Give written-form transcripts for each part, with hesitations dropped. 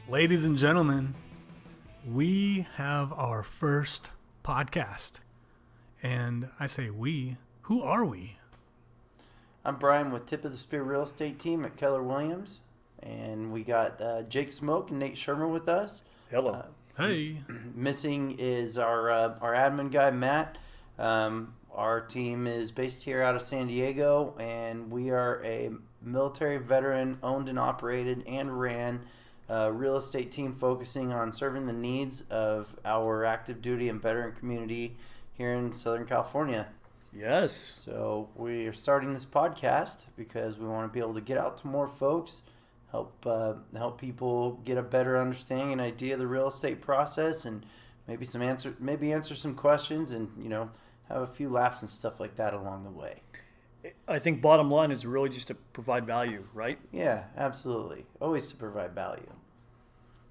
Ladies and gentlemen, we have our first podcast. And I say we. Who are we? I'm Brian with Tip of the Spear Real Estate Team at Keller Williams. And we got Jake Smoke and Nate Shermer with us. Hello. Hey. Missing is our admin guy, Matt. Our team is based here out of San Diego, and we are a military veteran owned and operated and ran real estate team focusing on serving the needs of our active duty and veteran community here in Southern California. Yes. So we are starting this podcast because we want to be able to get out to more folks, help people get a better understanding and idea of the real estate process, and maybe answer some questions, and have a few laughs and stuff like that along the way. I think bottom line is really just to provide value, right? Yeah, absolutely. Always to provide value.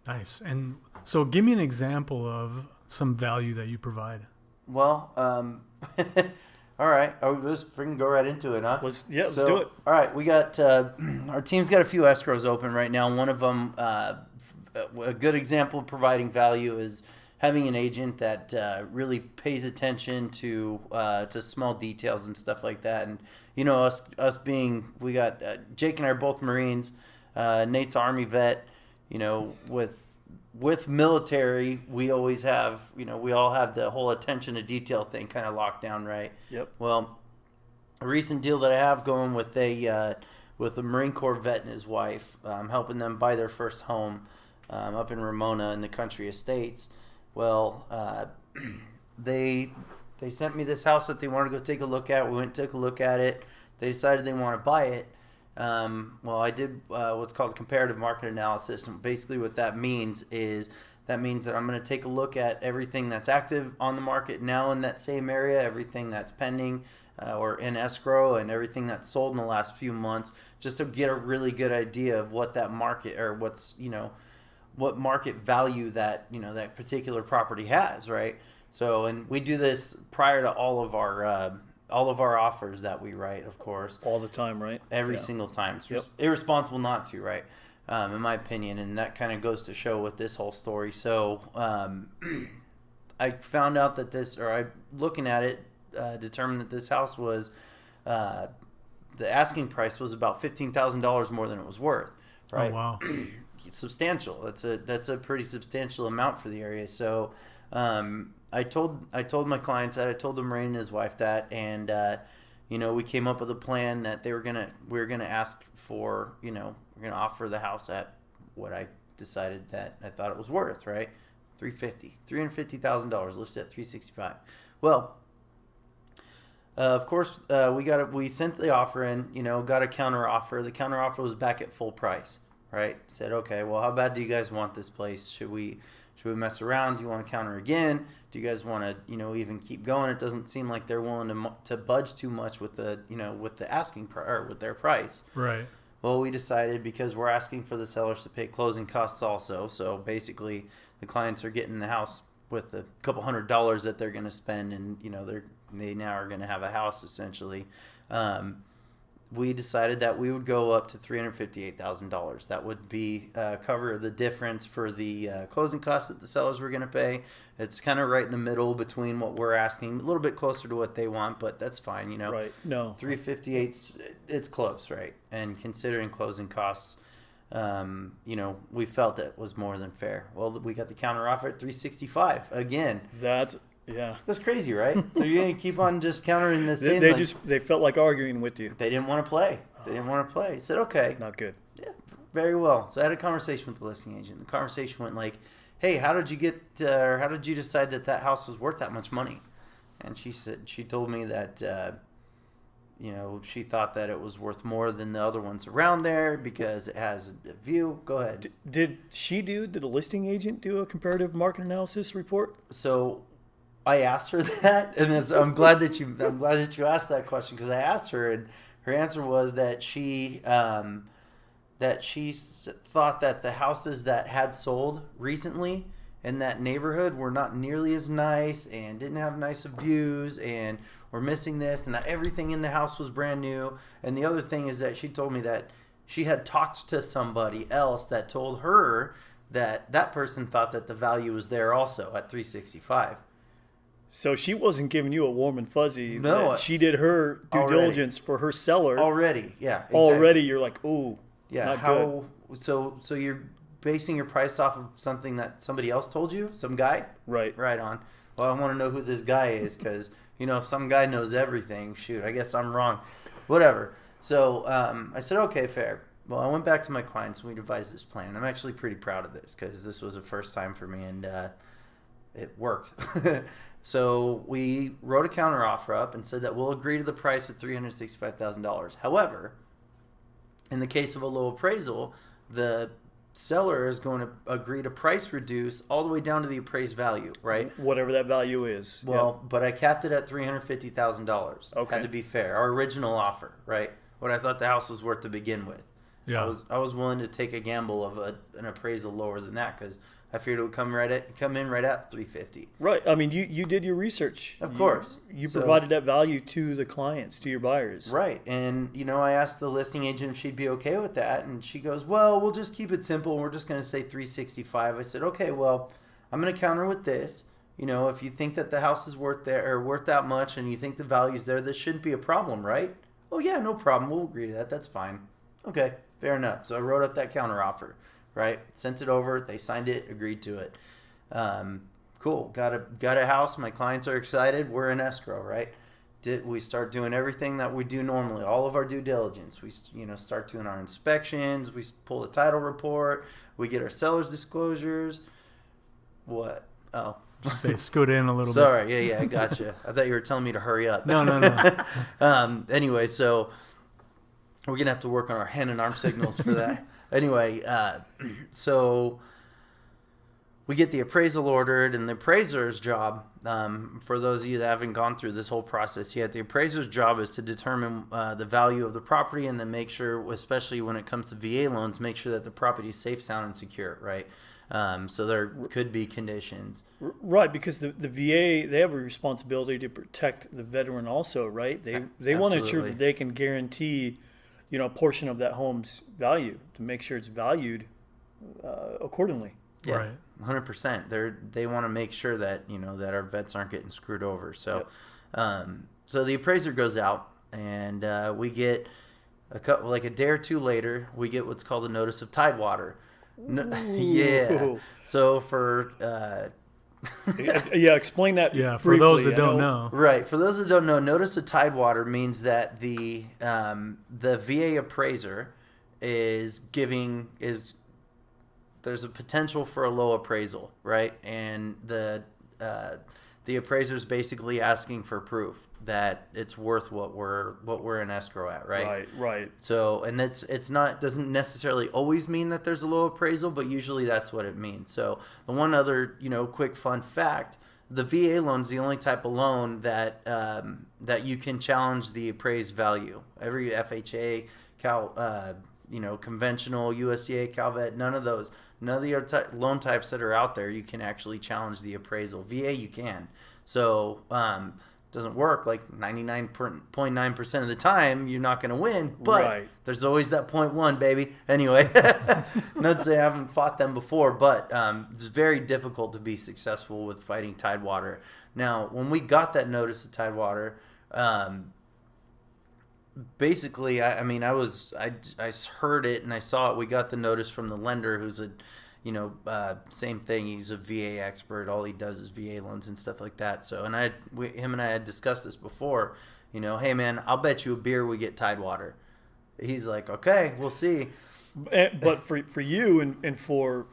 Nice. And so give me an example of some value that you provide. Well, all right. Let's freaking go right into it, huh? Let's do it. All right. We got, our team's got a few escrows open right now. One of them, a good example of providing value is having an agent that really pays attention to small details and stuff like that. And us being, we got Jake and I are both Marines. Nate's Army vet. With military, we always have, we all have the whole attention to detail thing kind of locked down, right? Yep. Well, a recent deal that I have going with a Marine Corps vet and his wife, helping them buy their first home up in Ramona in the country estates. Well, they sent me this house that they wanted to go take a look at. We went and took a look at it. They decided they want to buy it. Well, I did what's called comparative market analysis, and basically what that means is that I'm going to take a look at everything that's active on the market now in that same area, everything that's pending or in escrow, and everything that's sold in the last few months, just to get a really good idea of what that market or what market value that that particular property has, right? So, and we do this prior to all of our offers that we write, of course. All the time, right? Every single time. It's irresponsible not to, right? In my opinion, and that kind of goes to show with this whole story. So, I found out that looking at it, determined that this house was, the asking price was about $15,000 more than it was worth, right? Oh, wow. Substantial. That's a pretty substantial amount for the area. So, I told my clients that, I told the Marine and his wife that, and we came up with a plan that we were gonna ask for, we're gonna offer the house at what I decided that I thought it was worth, right? $350,000, listed at $365,000. Well, of course, we sent the offer in, got a counter offer. The counter offer was back at full price, right? Said, okay, well, how bad do you guys want this place? Should we mess around? Do you want to counter again? Do you guys want to, even keep going? It doesn't seem like they're willing to budge too much with the asking or with their price. Right. Well, we decided, because we're asking for the sellers to pay closing costs also. So basically, the clients are getting the house with a couple $100 that they're going to spend, and they now are going to have a house essentially. We decided that we would go up to $358,000. That would be cover the difference for the closing costs that the sellers were going to pay. It's kind of right in the middle between what we're asking, a little bit closer to what they want, but that's fine, Right. No. 358's, it's close, right? And considering closing costs, we felt it was more than fair. Well, we got the counter offer at $365 again. That's crazy, right? You're going to keep on just countering the same. They felt like arguing with you. They didn't want to play. I said, okay. Not good. Yeah, very well. So I had a conversation with the listing agent. The conversation went like, hey, how did you decide that house was worth that much money? And she told me that, she thought that it was worth more than the other ones around there because it has a view. Go ahead. Did the listing agent do a comparative market analysis report? So I asked her that, and I'm glad that you asked that question, because I asked her, and her answer was that she thought that the houses that had sold recently in that neighborhood were not nearly as nice and didn't have nice views and were missing this, and that everything in the house was brand new. And the other thing is that she told me that she had talked to somebody else that told her that person thought that the value was there also at 365. So she wasn't giving you a warm and fuzzy. No. That she did her due Already. diligence for her seller. Already, yeah. Exactly. Already, you're like, ooh, Yeah. not How? So you're basing your price off of something that somebody else told you, some guy. good. Right. Right on. Well, I want to know who this guy is because, if some guy knows everything, shoot, I guess I'm wrong. Whatever. So I said, okay, fair. Well, I went back to my clients and we devised this plan. I'm actually pretty proud of this because this was the first time for me and it worked. So we wrote a counter offer up and said that we'll agree to the price of $365,000. However, in the case of a low appraisal, the seller is going to agree to price reduce all the way down to the appraised value, right? Whatever that value is. Well, but I capped it at $350,000. Okay. Had to be fair. Our original offer, right? What I thought the house was worth to begin with. Yeah. I was willing to take a gamble of an appraisal lower than that because I figured it would come in right at 350. Right. I mean, you did your research. Of course. You So- provided that value to the clients, to your buyers. Right. And, I asked the listing agent if she'd be okay with that. And she goes, well, we'll just keep it simple. We're just going to say 365. I said, okay, well, I'm going to counter with this. If you think that the house is worth that much and you think the value's there, this shouldn't be a problem, right? Oh, yeah, no problem. We'll agree to that. That's fine. Okay, fair enough. So I wrote up that counter offer, right? Sent it over. They signed it, agreed to it. Cool. Got a house. My clients are excited. We're in escrow, right? We start doing everything that we do normally, all of our due diligence. We start doing our inspections. We pull the title report. We get our seller's disclosures. What? Oh. Just say scoot in a little bit. Sorry. Yeah, I gotcha. I thought you were telling me to hurry up. No. Anyway, so we're going to have to work on our hand and arm signals for that. Anyway, so we get the appraisal ordered, and the appraiser's job, for those of you that haven't gone through this whole process yet, the appraiser's job is to determine the value of the property and then make sure, especially when it comes to VA loans, make sure that the property is safe, sound, and secure, right? So there could be conditions. Right, because the VA, they have a responsibility to protect the veteran also, right? They want to ensure Absolutely. that they can guarantee, a portion of that home's value to make sure it's valued accordingly. Yeah, Right. 100%. They want to make sure that that our vets aren't getting screwed over. So, so the appraiser goes out, and we get a day or two later, we get what's called a notice of tidewater. Yeah. Ooh. So for Yeah, explain that. Yeah, for briefly. those that I don't know. right, for those that don't know, notice of tidewater means that the VA appraiser is there's a potential for a low appraisal, right? And the appraiser is basically asking for proof that it's worth what we're in escrow at, right? Right. So, and doesn't necessarily always mean that there's a low appraisal, but usually that's what it means. So, the one other, quick fun fact, the VA loan is the only type of loan that you can challenge the appraised value. Every FHA, conventional, USDA, CalVet, none of the other loan types that are out there, you can actually challenge the appraisal. VA, you can. So, doesn't work like 99.9% of the time. You're not going to win, but Right. there's always that 0.1, baby. Anyway, not to say I haven't fought them before, but it's very difficult to be successful with fighting Tidewater. Now, when we got that notice of Tidewater, basically, I heard it and I saw it. We got the notice from the lender, who's same thing. He's a VA expert. All he does is VA loans and stuff like that. So, and him and I had discussed this before. Hey man, I'll bet you a beer we get Tidewater. He's like, okay, we'll see. But for you and for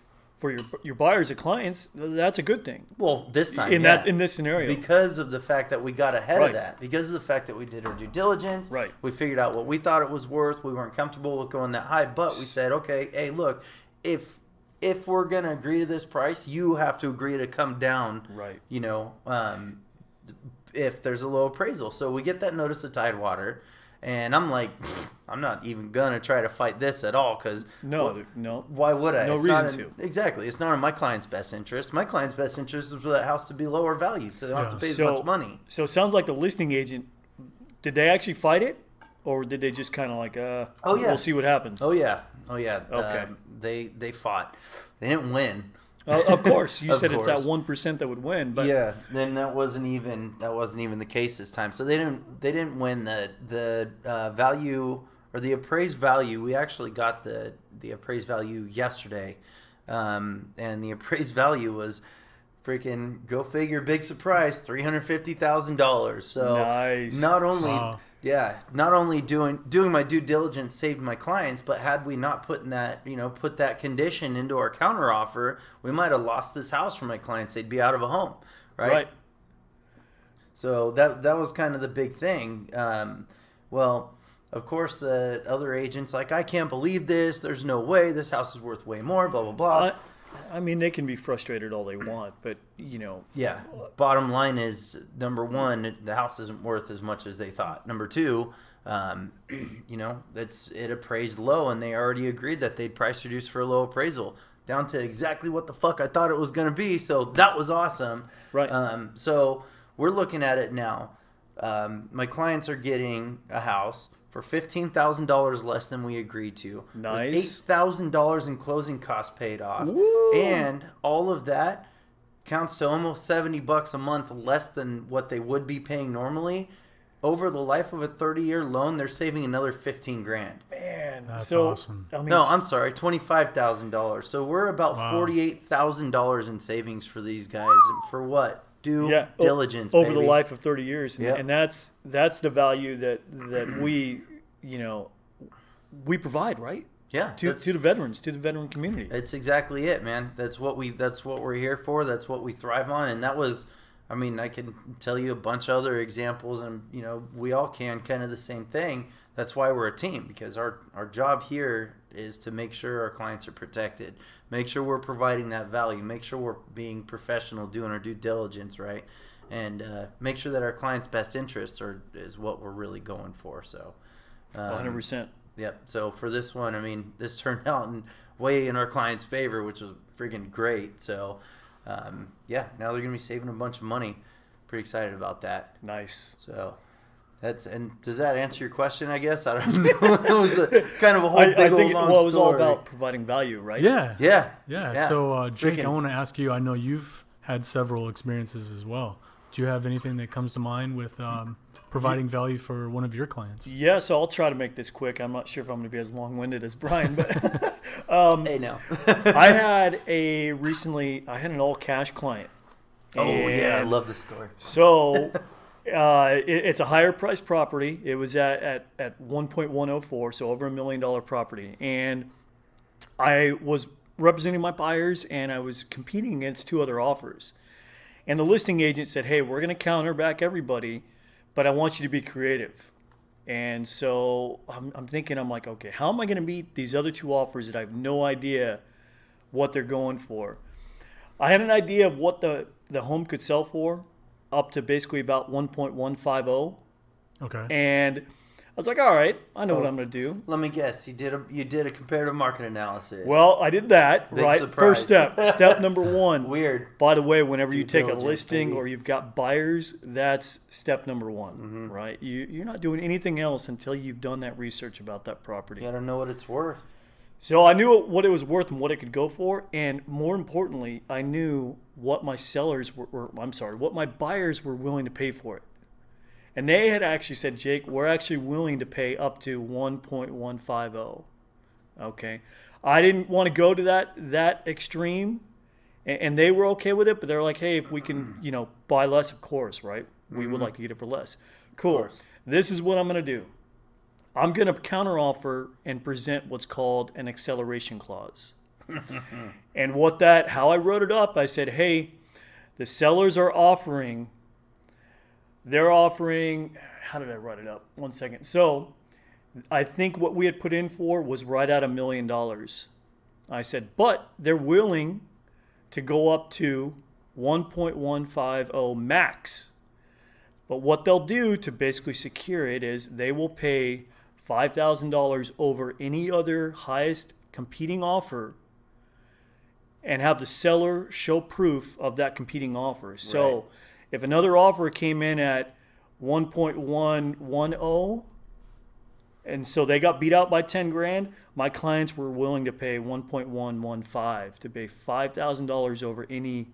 your buyers and clients, that's a good thing. Well, this time, In this scenario, because of the fact that we got ahead Right. of that, because of the fact that we did our due diligence, Right. We figured out what we thought it was worth. We weren't comfortable with going that high, but we said, okay, hey, look, if we're gonna agree to this price, you have to agree to come down. Right. If there's a low appraisal. So we get that notice of Tidewater, and I'm like, I'm not even gonna try to fight this at all, because No. why would I? No It's reason not to. Exactly. It's not in my client's best interest. My client's best interest is for that house to be lower value, so they don't have to pay as much money. So it sounds like the listing agent, did they actually fight it? Or did they just kind of like, Oh, yeah. we'll see what happens? Oh yeah, Oh yeah. Okay. They fought. They didn't win. Of course, you Of said it's that course. 1% that would win, but Yeah. Then that wasn't even the case this time. So they didn't win the value or the appraised value. We actually got the appraised value yesterday, and the appraised value was freaking, go figure, big surprise, $350,000. So nice. not only Wow. not only doing my due diligence saved my clients, but had we not put that condition into our counter offer, we might have lost this house for my clients. They'd be out of a home, right? So that was kind of the big thing. Well, of course, the other agents like, I can't believe this. There's no way. This house is worth way more. Blah blah blah. I mean, they can be frustrated all they want, but Yeah. Bottom line is, number one, the house isn't worth as much as they thought. Number two, it appraised low, and they already agreed that they'd price reduce for a low appraisal down to exactly what the fuck I thought it was going to be. So that was awesome. Right. So we're looking at it now. My clients are getting a house for $15,000 less than we agreed to. Nice. With $8,000 in closing costs paid off. Woo! And all of that counts to almost $70 a month less than what they would be paying normally. Over the life of a 30-year loan, they're saving another $15,000. Man, That's so awesome. I mean, No, I'm sorry, $25,000. So we're about Wow. $48,000 in savings for these guys. For what? Due diligence over the baby. life of 30 years, and, Yep. and that's the value that we we provide, right? Yeah, To the veterans, to the veteran community. it's exactly it, man. That's what we're here for. That's what we thrive on. And that was, I mean, I can tell you a bunch of other examples, and we all can kind of the same thing. That's why we're a team, because our job here is to make sure our clients are protected, make sure we're providing that value, make sure we're being professional, doing our due diligence, right, and make sure that our clients' best interests is what we're really going for. So, 100%. Yep. So for this one, I mean, this turned out way in our client's favor, which was freaking great. So, now they're gonna be saving a bunch of money. Pretty excited about that. Nice. So. And does that answer your question? I guess I don't know. It was kind of a whole big I old think long it was all story. about providing value, right? Yeah. Yeah. So, Jake, Freaking- I want to ask you, I know you've had several experiences as well. Do you have anything that comes to mind with providing value for one of your clients? Yeah, so I'll try to make this quick. I'm not sure if I'm going to be as long-winded as Brian, but Hey, no. I had an all-cash client. Oh yeah, I And love this story. So it's a higher priced property. It was at 1.104, so over $1 million property. And I was representing my buyers, and I was competing against two other offers. And the listing agent said, hey, we're going to counter back everybody, but I want you to be creative. And so I'm thinking, I'm like, okay, how am I going to meet these other two offers that I have no idea what they're going for? I had an idea of what the home could sell for, up to basically about 1.150. Okay. And I was like, all right, I know what I'm going to do. Let me guess. You did a comparative market analysis. Well, I did that, Big right? surprise. First step. Step number one. Weird. By the way, whenever you Due take a diligence, listing baby. or you've got buyers, that's step number one, right? You're not doing anything else until you've done that research about that property. You gotta know what it's worth. So I knew what it was worth and what it could go for, and more importantly, I knew what my what my buyers were willing to pay for it. And they had actually said, Jake, we're actually willing to pay up to 1.150. Okay. I didn't want to go to that extreme, and they were okay with it, but they're like, hey, if we can, buy less, of course, right? We would like to get it for less. Cool. course. This is what I'm going to do. I'm going to counteroffer and present what's called an acceleration clause. And how I wrote it up, I said, hey, the sellers are offering, how did I write it up? 1 second. So I think what we had put in for was right at $1 million. I said, but they're willing to go up to 1.150 max. But what they'll do to basically secure it is they will pay $5,000 over any other highest competing offer and have the seller show proof of that competing offer. So Right. if another offer came in at 1.110 And so they got beat out by 10 grand. My clients were willing to pay 1.115 to pay $5,000 over any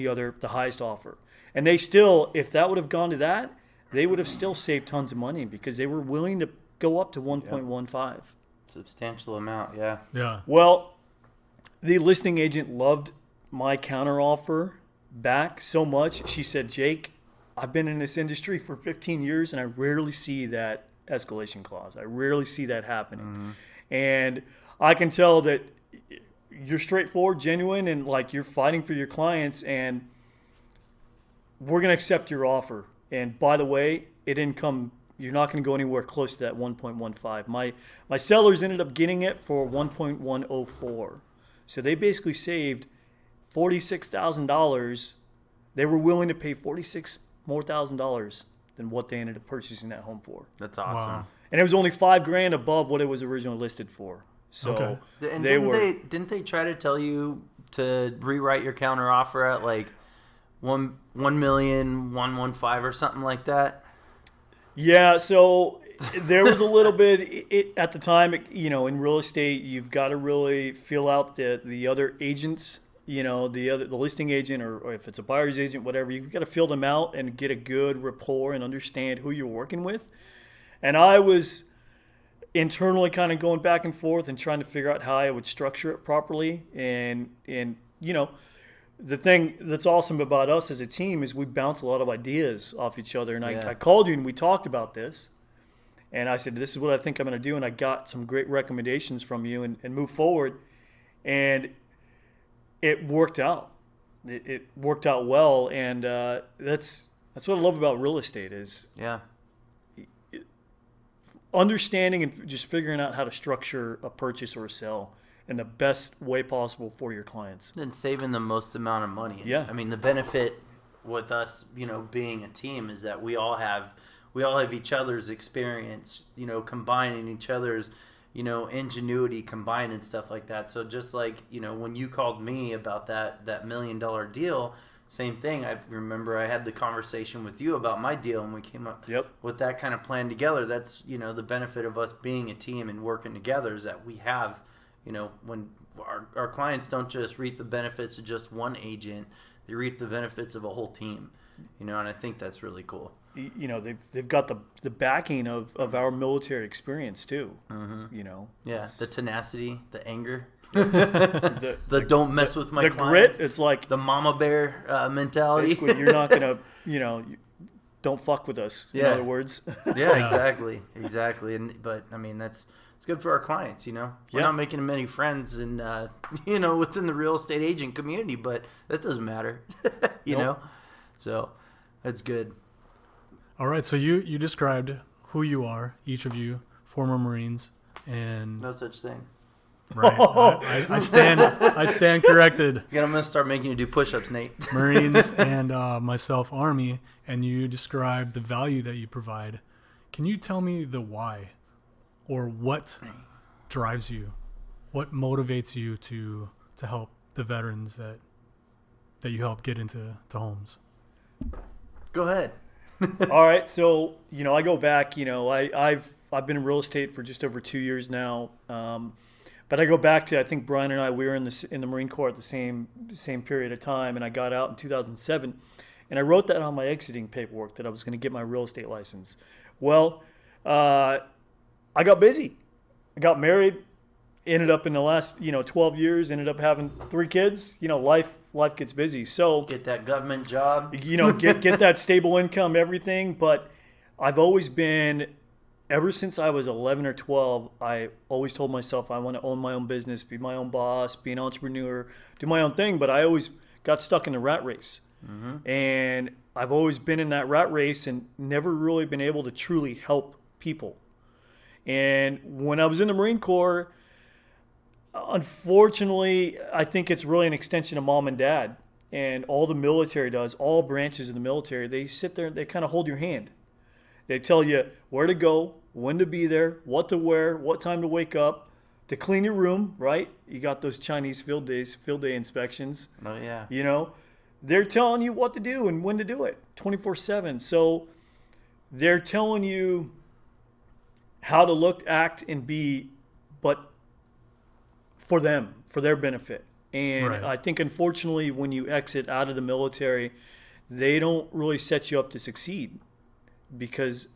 other, the highest offer. And they still, if that would have gone to that, they would have still saved tons of money because they were willing to go up to 1.15. Substantial amount, yeah. Yeah. Well, the listing agent loved my counteroffer back so much. She said, Jake, I've been in this industry for 15 years and I rarely see that escalation clause. I rarely see that happening. Mm-hmm. And I can tell that you're straightforward, genuine, and like you're fighting for your clients, and we're going to accept your offer. And by the way, it didn't come, you're not going to go anywhere close to that 1.15. My sellers ended up getting it for 1.104. So they basically saved $46,000. They were willing to pay $46,000 more than what they ended up purchasing that home for. That's awesome. Wow. And it was only $5,000 above what it was originally listed for. So Okay. And didn't they try to tell you to rewrite your counter offer at like 1,115,000 or something like that? Yeah, so there was a little bit at the time. In real estate, you've got to really feel out the other agents. The listing agent, or if it's a buyer's agent, whatever. You've got to feel them out and get a good rapport and understand who you're working with. And I was internally kind of going back and forth and trying to figure out how I would structure it properly. And the thing that's awesome about us as a team is we bounce a lot of ideas off each other. And I called you and we talked about this. And I said, this is what I think I'm going to do. And I got some great recommendations from you and move forward. And it worked out. It worked out well. And that's what I love about real estate is understanding and just figuring out how to structure a purchase or a sell in the best way possible for your clients. And saving the most amount of money. Yeah. I mean, the benefit with us, being a team is that we all have each other's experience, combining each other's, ingenuity combined and stuff like that. So just like, when you called me about that $1 million deal, same thing. I remember I had the conversation with you about my deal, and we came up with that kind of plan together. That's, the benefit of us being a team and working together is that we have, when our clients don't just reap the benefits of just one agent, they reap the benefits of a whole team, and I think that's really cool. They've got the backing of our military experience too. Mm-hmm. Yeah, the tenacity, the anger. the don't mess with my the clients. grit. It's like the mama bear mentality. Basically, you're not gonna, don't fuck with us. In other words. Yeah, exactly. But I mean, it's good for our clients. We're not making many friends, and within the real estate agent community, but that doesn't matter. you know, so that's good. All right. So you described who you are, each of you, former Marines, and No such thing. right. I stand corrected. I'm gonna start making you do push-ups, Nate. Marines and myself, Army, and you described the value that you provide. Can you tell me the why, or what drives you, what motivates you to help the veterans that you help get into homes? Go ahead. All right, so I go back. I've been in real estate for just over 2 years now. But I go back to, I think Brian and I, we were in the Marine Corps at the same period of time, and I got out in 2007, and I wrote that on my exiting paperwork that I was going to get my real estate license. Well, I got busy. I got married, ended up in the last 12 years, ended up having 3 kids. Life gets busy. So Get that government job. Get that stable income, everything. But I've always been. Ever since I was 11 or 12, I always told myself I want to own my own business, be my own boss, be an entrepreneur, do my own thing. But I always got stuck in the rat race. Mm-hmm. And I've always been in that rat race and never really been able to truly help people. And when I was in the Marine Corps, unfortunately, I think it's really an extension of mom and dad. And all the military does, all branches of the military, they sit there and they kind of hold your hand. They tell you where to go, when to be there, what to wear, what time to wake up, to clean your room, right? You got those Chinese field day inspections. Oh, yeah. They're telling you what to do and when to do it 24/7. So they're telling you how to look, act, and be, but for them, for their benefit. And Right. I think, unfortunately, when you exit out of the military, they don't really set you up to succeed. Because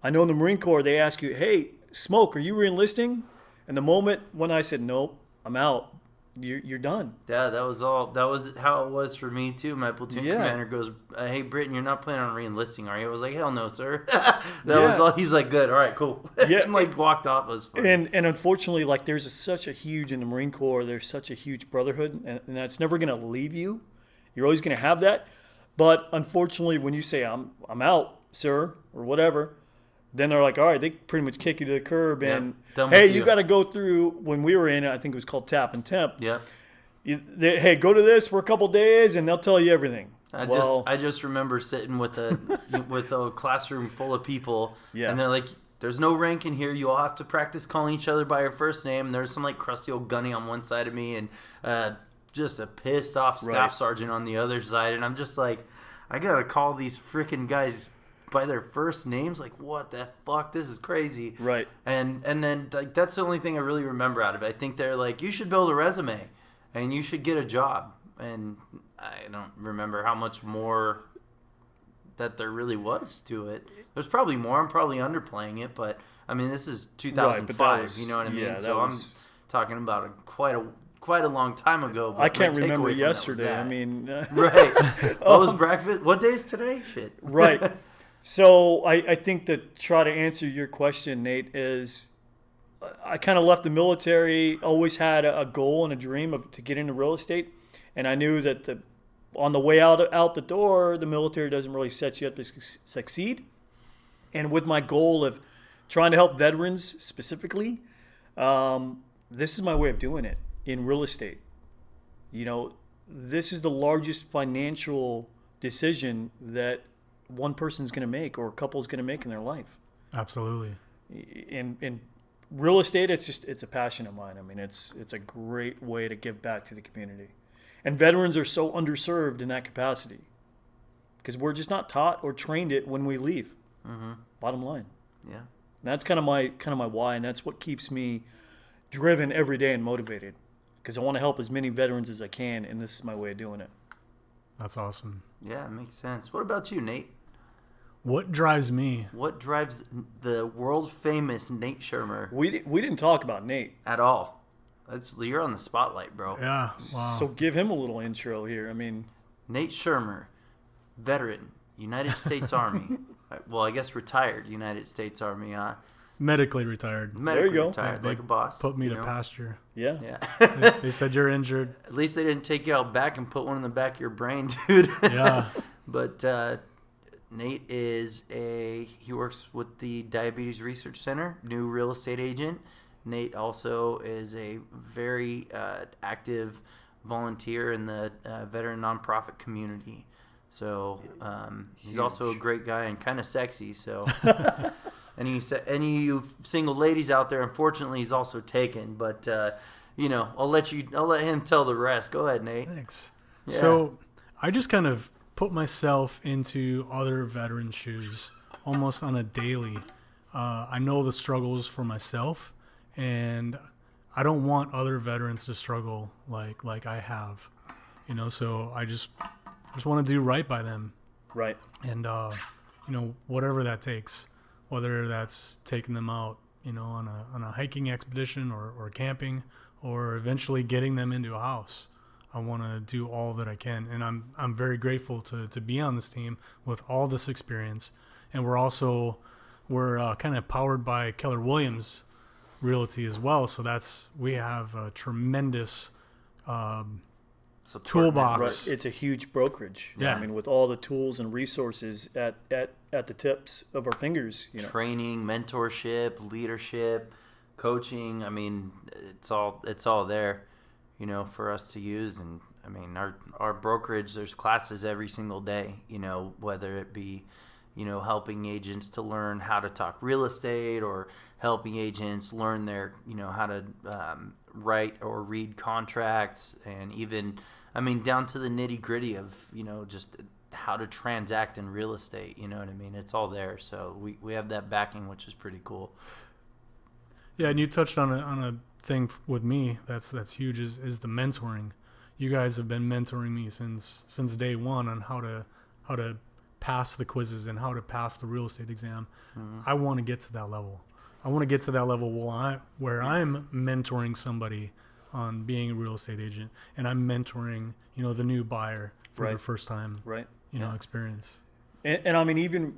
I know in the Marine Corps, they ask you, hey, Smoke, are you re-enlisting? And the moment when I said, nope, I'm out, you're done. Yeah, that was how it was for me too. My platoon Yeah. commander goes, "Hey, Britton, you're not planning on re-enlisting, are you?" I was like, "Hell no, sir." That was all. He's like, "Good, all right, cool." Yeah. And like walked off. It was funny. And unfortunately, like there's such a huge, in the Marine Corps, there's such a huge brotherhood, and that's never going to leave you. You're always going to have that. But unfortunately, when you say, I'm out, sir, or whatever, then they're like, all right, they pretty much kick you to the curb. Yep, And, done hey, with you you. got to go through, when we were in, I think it was called Tap and Temp. Yeah. Hey, go to this for a couple days, and they'll tell you everything. I just remember sitting with a classroom full of people, Yeah. and they're like, "There's no rank in here. You all have to practice calling each other by your first name." There's some like crusty old gunny on one side of me, and just a pissed off staff Right. sergeant on the other side, and I'm just like, I gotta call these freaking guys by their first names. Like, what the fuck? This is crazy. Right. And then like that's the only thing I really remember out of it. I think they're like, you should build a resume, and you should get a job. And I don't remember how much more that there really was to it. There's probably more. I'm probably underplaying it, but I mean, this is 2005. was- you know what I mean? yeah, that So was- I'm talking about quite a long time ago. But I can't my takeaway remember from that was yesterday. I that. mean, Right. What was breakfast? What day is today? Shit. right. So I think to try to answer your question, Nate, is I kind of left the military, always had a goal and a dream to get into real estate. And I knew that on the way out the door, the military doesn't really set you up to succeed. And with my goal of trying to help veterans specifically, this is my way of doing it in real estate. You know, this is the largest financial decision that one person's going to make or a couple is going to make in their life. Absolutely. In real estate, it's a passion of mine. I mean, it's a great way to give back to the community. And veterans are so underserved in that capacity because we're just not taught or trained it when we leave. Mm-hmm. Bottom line. Yeah. And that's kind of my why, and that's what keeps me driven every day and motivated because I want to help as many veterans as I can, and this is my way of doing it. That's awesome. Yeah, it makes sense. What about you, Nate? What drives me? What drives the world famous Nate Shermer We didn't talk about Nate, at all? You're on the spotlight, bro. Yeah. Wow. so give him a little intro here. I mean, Nate Shermer, veteran, United States Army. Well, I guess retired United States Army, huh? Medically retired. Medically go. retired, They like a boss. Put me you to know? pasture. yeah. Yeah. They said you're injured. At least they didn't take you out back and put one in the back of your brain, dude. Yeah. But Nate he works with the Diabetes Research Center, new real estate agent. Nate also is a very active volunteer in the veteran nonprofit community. So he's also a great guy and kind of sexy. So any of you single ladies out there, unfortunately, he's also taken. But I'll let him tell the rest. Go ahead, Nate. Thanks. Yeah. So I just kind of put myself into other veterans' shoes almost on a daily. I know the struggles for myself, and I don't want other veterans to struggle like I have. So I just want to do right by them. Right. And whatever that takes, whether that's taking them out on a hiking expedition or camping, or eventually getting them into a house. I want to do all that I can, and I'm very grateful to be on this team with all this experience. And we're kind of powered by Keller Williams Realty as well, so we have a tremendous Support toolbox. Right. It's a huge brokerage. Yeah. I mean, with all the tools and resources at the tips of our fingers. Training, mentorship, leadership, coaching. I mean, it's all there, for us to use. And I mean, our brokerage, there's classes every single day, whether it be, helping agents to learn how to talk real estate, or helping agents learn how to write or read contracts, and even, down to the nitty gritty of, just how to transact in real estate. You know what I mean? It's all there. So we have that backing, which is pretty cool. Yeah, and you touched on a thing with me that's huge is the mentoring. You guys have been mentoring me since day one on how to pass the quizzes and how to pass the real estate exam. I want to get to that level. I want to get to that level where I'm mentoring somebody on being a real estate agent, and I'm mentoring, the new buyer for their first time, experience. And I mean, even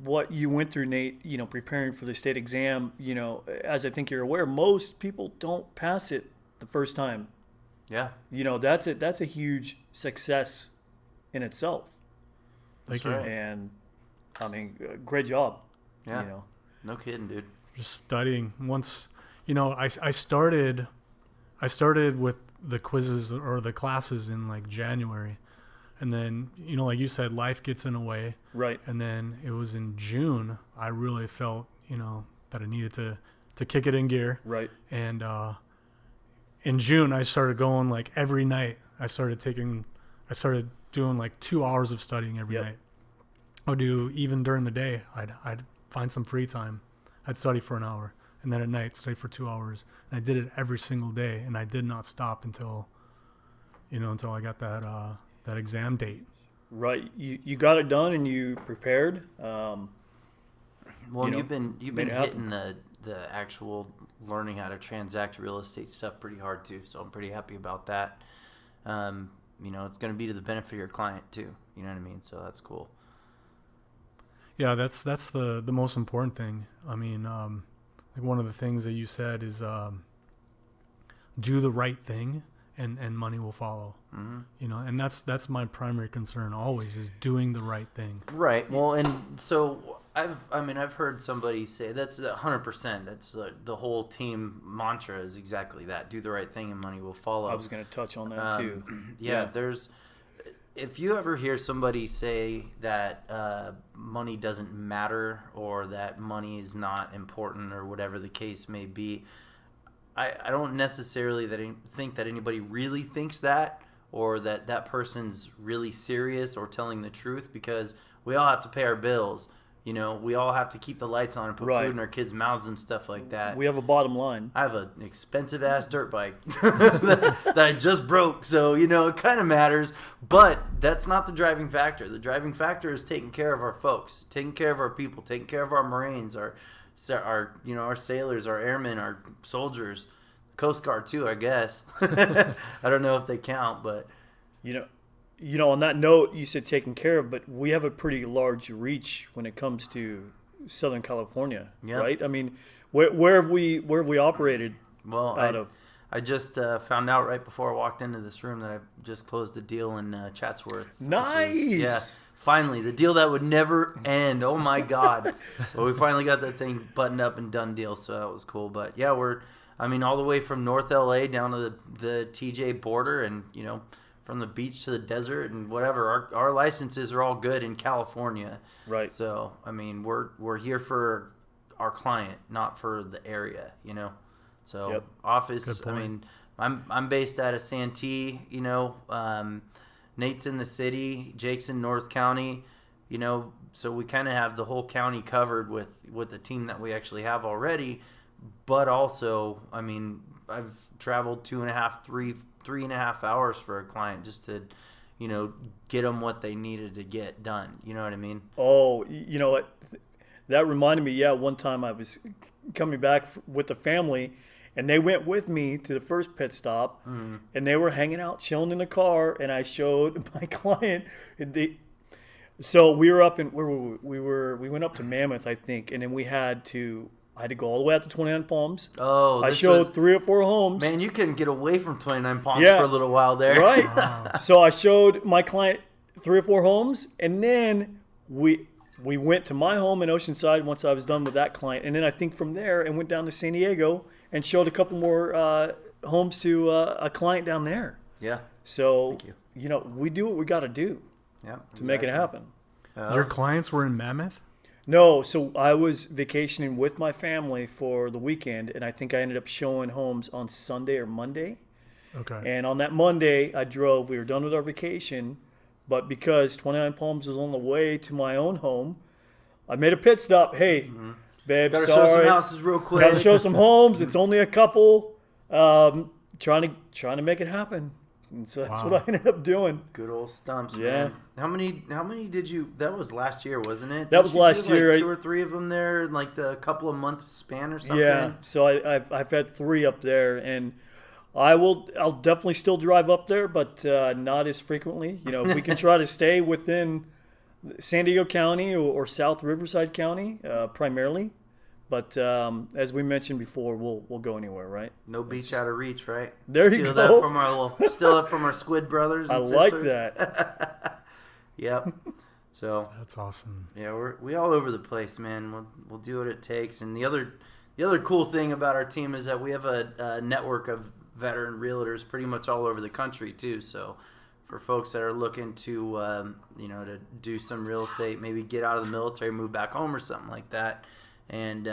what you went through, Nate, preparing for the state exam, as I think you're aware, most people don't pass it the first time. Yeah. That's a huge success in itself. Thank you. Right. And I mean, great job. Yeah. No kidding, dude. Just studying. Once, I started with the quizzes or the classes in like January. And then, like you said, life gets in the way. Right. And then it was in June, I really felt, that I needed to kick it in gear. Right. And in June, I started going like every night. I started doing like 2 hours of studying every night. I would do, even during the day, I'd find some free time. I'd study for an hour. And then at night, study for 2 hours. And I did it every single day. And I did not stop until I got that exam date. Right. You got it done and you prepared. Well, you've been hitting the actual learning how to transact real estate stuff pretty hard too. So I'm pretty happy about that. It's going to be to the benefit of your client too. You know what I mean? So that's cool. Yeah, that's the most important thing. I mean, like one of the things that you said is do the right thing and money will follow. Mm-hmm. And that's my primary concern always, is doing the right thing. Right. Well, and so I've heard somebody say that's 100%. That's the whole team mantra is exactly that. Do the right thing and money will follow. I was going to touch on that too. Yeah. If you ever hear somebody say that money doesn't matter or that money is not important or whatever the case may be, I don't necessarily think that anybody really thinks that, or that person's really serious or telling the truth, because we all have to pay our bills. We all have to keep the lights on and put food in our kids' mouths and stuff like that. We have a bottom line. I have an expensive ass dirt bike that I just broke, so it kind of matters. But that's not the driving factor. The driving factor is taking care of our folks, taking care of our people, taking care of our Marines, our sailors, our airmen, our soldiers, Coast Guard too, I guess. I don't know if they count, but on that note, you said taken care of, but we have a pretty large reach when it comes to Southern California, right? I mean, where have we operated out of? I just found out right before I walked into this room that I just closed a deal in Chatsworth. Nice. Finally, the deal that would never end. Oh my God! Well, we finally got that thing buttoned up and done deal, so that was cool. But yeah, all the way from North LA down to the TJ border, and from the beach to the desert and whatever. Our licenses are all good in California, right? So we're here for our client, not for the area, So office. I'm based out of Santee, Nate's in the city, Jake's in North County, so we kind of have the whole county covered with the team that we actually have already. But also, I've traveled 3.5 hours for a client just to, get them what they needed to get done. You know what I mean? Oh, you know what? That reminded me, one time I was coming back with the family, and they went with me to the first pit stop, and they were hanging out, chilling in the car, and I showed my client. So we were up in we went up to Mammoth, I think, and then I had to go all the way out to 29 Palms. Oh, I showed 3 or 4 homes. Man, you couldn't get away from 29 Palms for a little while there. Right. Wow. So I showed my client 3 or 4 homes, and then we went to my home in Oceanside once I was done with that client. And then I think from there and went down to San Diego and showed a couple more homes to a client down there. Yeah. So, we do what we got to do to make it happen. Your clients were in Mammoth? No, so I was vacationing with my family for the weekend, and I think I ended up showing homes on Sunday or Monday. Okay. And on that Monday, we were done with our vacation, but because 29 Palms was on the way to my own home, I made a pit stop. Hey, babe, Gotta show some sorry. houses real quick. Got to show some homes. It's only a couple. Trying to make it happen. And so that's what I ended up doing. Good old stumps, Yeah. man. How many did you? That was last year, wasn't it? That was last year. Like 2 or 3 of them there, in like the couple of month span or something. Yeah. So I've had 3 up there, and I'll definitely still drive up there, but not as frequently. You know, if we can try to stay within San Diego County or South Riverside County primarily. But as we mentioned before, we'll go anywhere, right? No beach out of reach, right? There you go. Steal that from our squid brothers and sisters. like that. Yep. So That's awesome. yeah, we all over the place, man. We'll do what it takes. And the other cool thing about our team is that we have a network of veteran realtors pretty much all over the country too. So for folks that are looking to to do some real estate, maybe get out of the military, move back home or something like that, and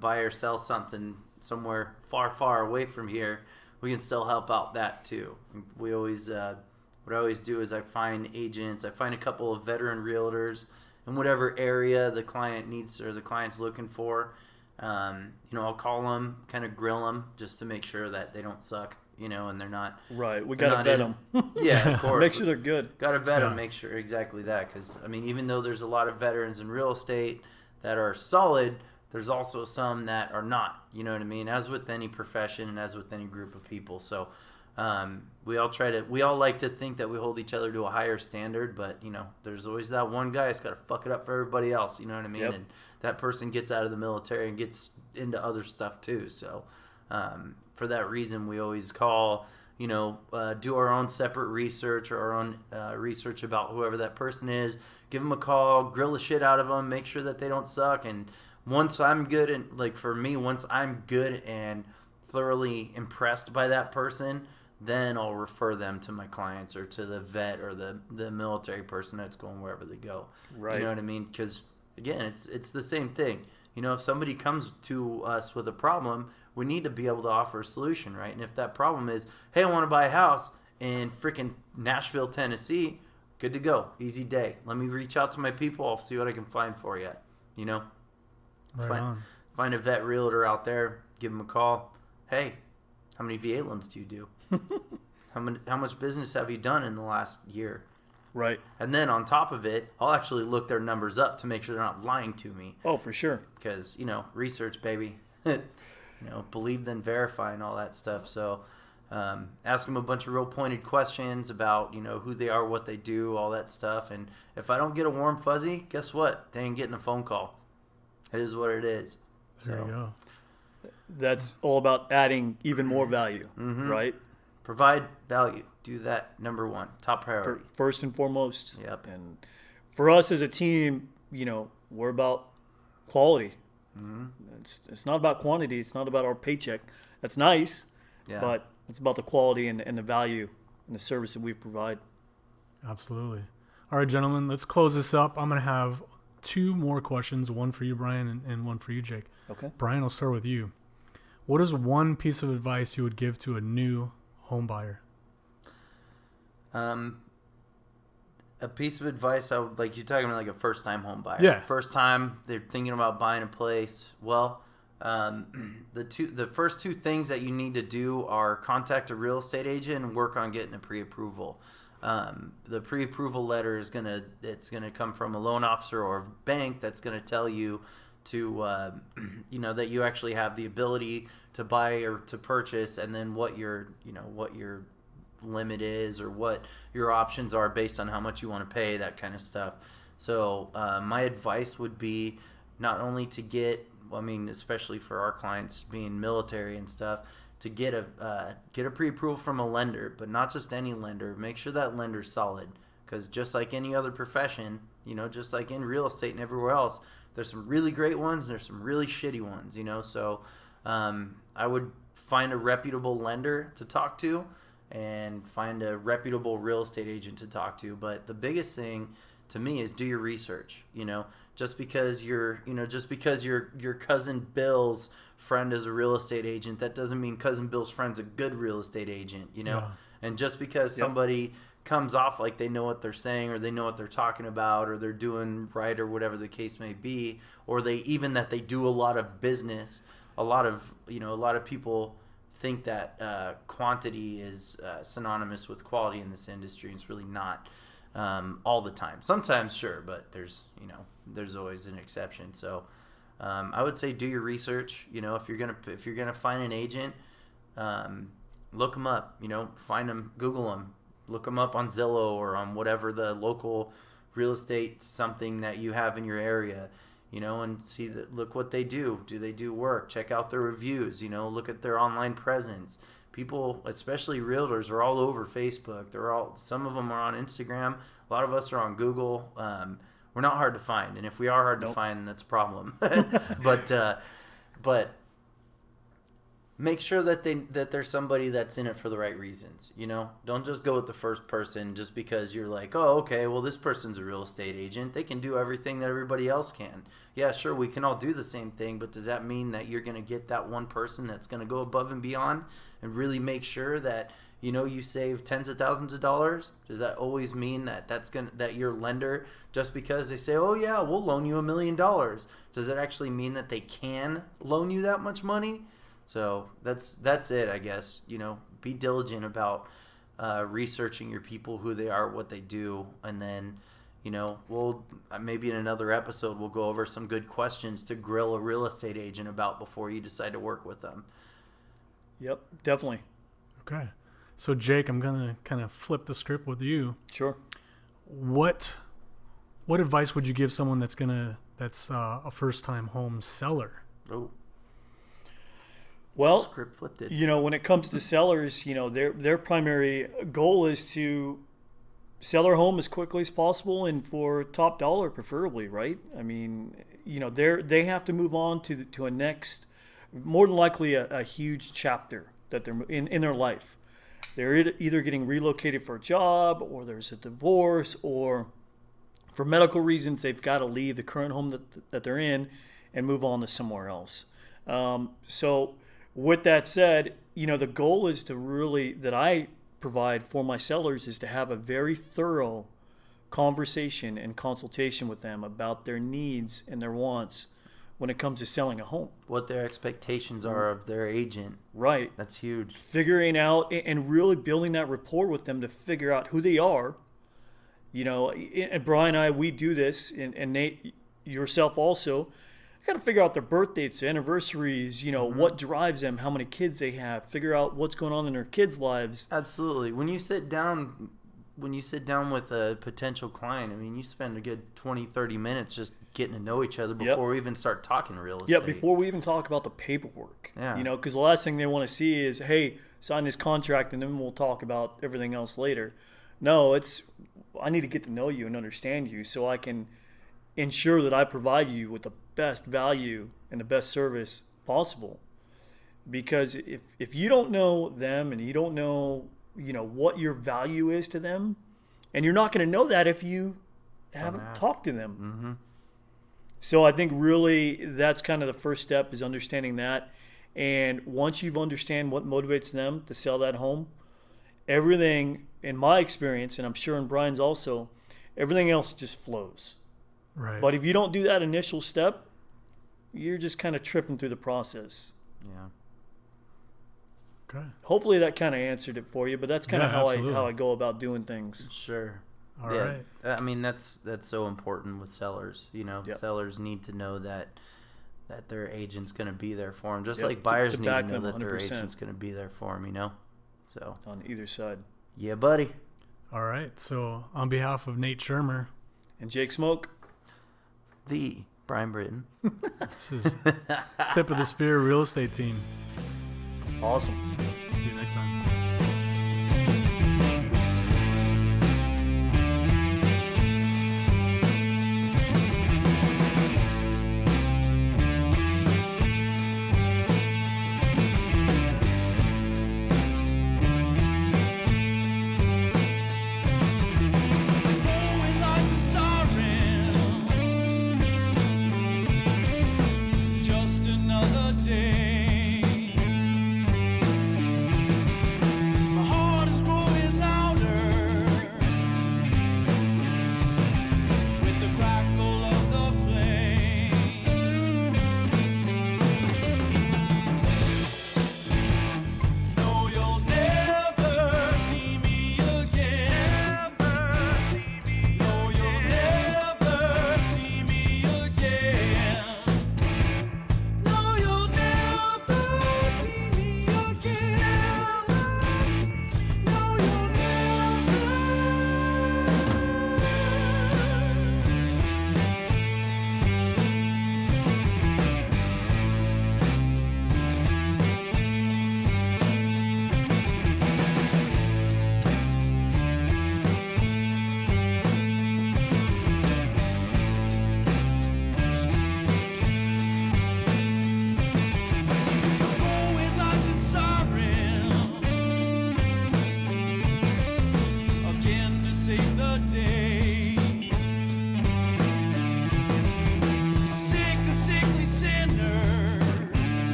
buy or sell something somewhere far away from here, we can still help out that too. We always what I always do is I find agents, I find a couple of veteran realtors in whatever area the client needs or the client's looking for. I'll call them, kind of grill them just to make sure that they don't suck, and they're not. Right. We got to vet them. Yeah, of course. Make sure they're good. Got to vet them, make sure exactly that. Because, even though there's a lot of veterans in real estate that are solid, there's also some that are not, you know what I mean? As with any profession and as with any group of people. So we all like to think that we hold each other to a higher standard, but, there's always that one guy that's got to fuck it up for everybody else, you know what I mean? Yep. And that person gets out of the military and gets into other stuff too. So for that reason, we always call, do our own separate research or our own research about whoever that person is, give them a call, grill the shit out of them, make sure that they don't suck. And once I'm good, and like for me, once I'm good and thoroughly impressed by that person, then I'll refer them to my clients or to the vet or the military person that's going wherever they go. Right. You know what I mean? Because again, it's the same thing. If somebody comes to us with a problem, we need to be able to offer a solution, right? And if that problem is, hey, I want to buy a house in freaking Nashville, Tennessee, good to go. Easy day. Let me reach out to my people. I'll see what I can find for you. Right on. Find a vet realtor out there. Give them a call. Hey, how many VA loans do you do? How much business have you done in the last year? Right. And then on top of it, I'll actually look their numbers up to make sure they're not lying to me. Oh, for sure. Because, research, baby. Believe then verify and all that stuff. So ask them a bunch of real pointed questions about, who they are, what they do, all that stuff. And if I don't get a warm fuzzy, guess what? They ain't getting a phone call. It is what it is. There you go. That's all about adding even more value, right? Provide value. Do that, number one. Top priority. First and foremost. Yep. And for us as a team, we're about quality. It's not about quantity. It's not about our paycheck. That's nice, but it's about the quality and the value and the service that we provide. Absolutely. All right, gentlemen, let's close this up. I'm going to have 2 more questions, one for you, Brian, and one for you, Jake. Okay. Brian, I'll start with you. What is one piece of advice you would give to a new home buyer? A piece of advice, I would like you talking about like a first-time home buyer. Yeah. First time they're thinking about buying a place. Well, the first 2 things that you need to do are contact a real estate agent and work on getting a pre-approval. The pre-approval letter is gonna come from a loan officer or a bank that's gonna tell you to that you actually have the ability to buy or to purchase, and then what your limit is or what your options are based on how much you want to pay, that kind of stuff. So my advice would be not only to get, especially for our clients being military and stuff, to get a pre-approval from a lender, but not just any lender. Make sure that lender's solid, because just like any other profession, just like in real estate and everywhere else, there's some really great ones and there's some really shitty ones, So I would find a reputable lender to talk to and find a reputable real estate agent to talk to. But the biggest thing to me is do your research. Just because your cousin Bill's friend is a real estate agent, that doesn't mean cousin Bill's friend's a good real estate agent. Yeah. And just because somebody comes off like they know what they're saying or they know what they're talking about or they're doing right or whatever the case may be, or they do a lot of business. A lot of people think that quantity is synonymous with quality in this industry, and it's really not all the time. Sometimes, sure, but there's always an exception. So I would say do your research. If you're gonna find an agent, look them up. Find them, Google them, look them up on Zillow or on whatever the local real estate something that you have in your area. And look what they do. Do they do work? Check out their reviews. Look at their online presence. People, especially realtors, are all over Facebook. Some of them are on Instagram. A lot of us are on Google. We're not hard to find, and if we are hard to find, that's a problem. But make sure that there's somebody that's in it for the right reasons. Don't just go with the first person just because you're like, oh, okay, well, this person's a real estate agent. They can do everything that everybody else can. Yeah, sure, we can all do the same thing, but does that mean that you're going to get that one person that's going to go above and beyond and really make sure that you save tens of thousands of dollars? Does that always mean that your lender, just because they say, oh yeah, we'll loan you $1 million, does it actually mean that they can loan you that much money? So that's it, I guess. Be diligent about researching your people, who they are, what they do, and then we'll maybe in another episode we'll go over some good questions to grill a real estate agent about before you decide to work with them. Yep, definitely. Okay, so Jake, I'm gonna kind of flip the script with you. Sure. What advice would you give someone that's a first-time home seller? Oh. Well, script flipped it. When it comes to sellers, their primary goal is to sell their home as quickly as possible and for top dollar, preferably, right? I mean, they have to move on to a next, more than likely a huge chapter that they're in their life. They're either getting relocated for a job, or there's a divorce, or for medical reasons they've got to leave the current home that they're in and move on to somewhere else. So with that said, the goal is that I provide for my sellers is to have a very thorough conversation and consultation with them about their needs and their wants when it comes to selling a home. What their expectations are of their agent. Right. That's huge. Figuring out and really building that rapport with them to figure out who they are. And Brian and I, we do this, and Nate, yourself also. Got to figure out their birth dates, anniversaries, what drives them, how many kids they have, figure out what's going on in their kids' lives. Absolutely. When you sit down with a potential client, you spend a good 20, 30 minutes just getting to know each other before we even start talking real estate. Yeah, before we even talk about the paperwork. Yeah. Because the last thing they want to see is, hey, sign this contract and then we'll talk about everything else later. No, I need to get to know you and understand you so I can ensure that I provide you with the best value and the best service possible. Because if you don't know them and you don't know, what your value is to them, and you're not going to know that if you haven't talked to them. Mm-hmm. So I think really that's kind of the first step, is understanding that. And once you understand what motivates them to sell that home, everything, in my experience, and I'm sure in Brian's also, everything else just flows. Right. But if you don't do that initial step, you're just kind of tripping through the process. Yeah. Okay. Hopefully that kind of answered it for you, but that's kind of how I go about doing things. Sure. All right. That's so important with sellers. Sellers need to know that their agent's going to be there for them, just like buyers need to know that 100%. Their agent's going to be there for them. So on either side. Yeah, buddy. All right. So on behalf of Nate Shermer and Jake Smoke, the Brian Britton, this is Tip of the Spear Real Estate Team. Awesome. See you next time.